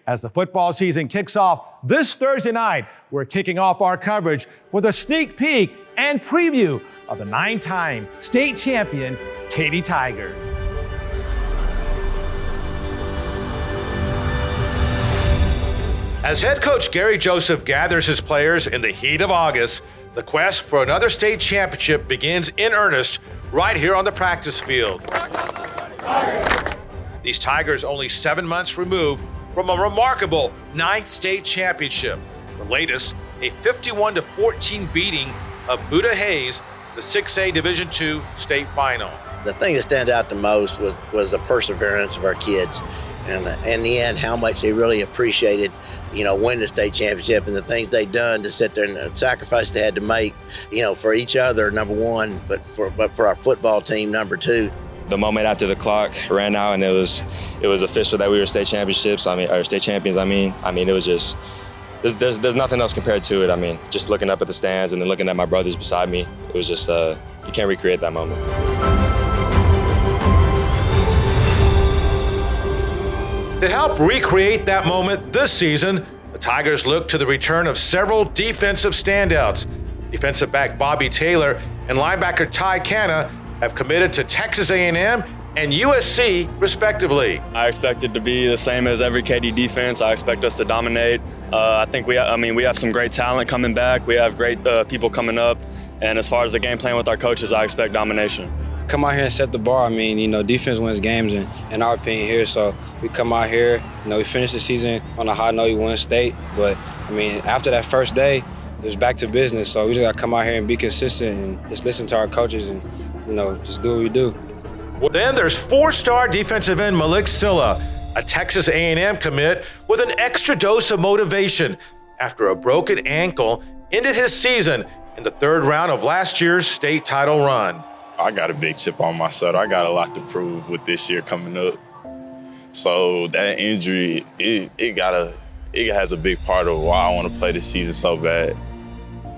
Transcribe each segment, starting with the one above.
As the football season kicks off this Thursday night, we're kicking off our coverage with a sneak peek and preview of the 9-time state champion Katy Tigers. As head coach Gary Joseph gathers his players in the heat of August, the quest for another state championship begins in earnest right here on the practice field. These Tigers only 7 months removed from a remarkable 9th state championship. The latest, a 51-14 beating of Buda Hayes, the 6A Division II state final. The thing that stands out the most was the perseverance of our kids, and in the end, how much they really appreciated, winning the state championship and the things they done to sit there and the sacrifice they had to make, for each other, number one, but for our football team, number two. The moment after the clock ran out and it was official that we were state champions. It was just, there's nothing else compared to it. Just looking up at the stands and then looking at my brothers beside me, it was just, you can't recreate that moment. To help recreate that moment this season, the Tigers look to the return of several defensive standouts. Defensive back Bobby Taylor and linebacker Ty Canna have committed to Texas A&M and USC, respectively. I expect it to be the same as every Katy defense. I expect us to dominate. I think we have some great talent coming back. We have great people coming up. And as far as the game plan with our coaches, I expect domination. Come out here and set the bar. Defense wins games in our opinion here. So we come out here, we finish the season on a high note, we win state. But, after that first day, it was back to business. So we just got to come out here and be consistent and just listen to our coaches and, just do what we do. Well, then there's 4-star defensive end Malik Silla, a Texas A&M commit with an extra dose of motivation after a broken ankle ended his season in the 3rd round of last year's state title run. I got a big chip on my shoulder. I got a lot to prove with this year coming up. So that injury, it has a big part of why I want to play this season so bad.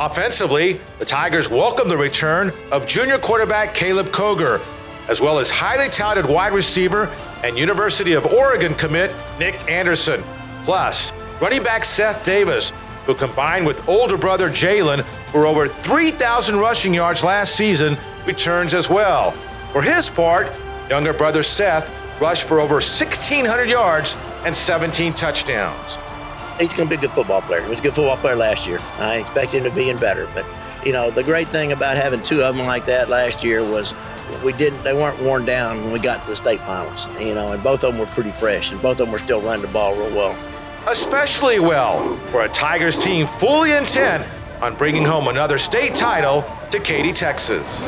Offensively, the Tigers welcome the return of junior quarterback Caleb Koger, as well as highly touted wide receiver and University of Oregon commit Nick Anderson, plus running back Seth Davis, who combined with older brother Jalen for over 3,000 rushing yards last season, returns as well. For his part, younger brother Seth rushed for over 1,600 yards and 17 touchdowns. He's going to be a good football player. He was a good football player last year. I expect him to be even better. But, the great thing about having 2 of them like that last year was they weren't worn down when we got to the state finals, and both of them were pretty fresh, and both of them were still running the ball real well. Especially well for a Tigers team fully intent on bringing home another state title to Katy, Texas.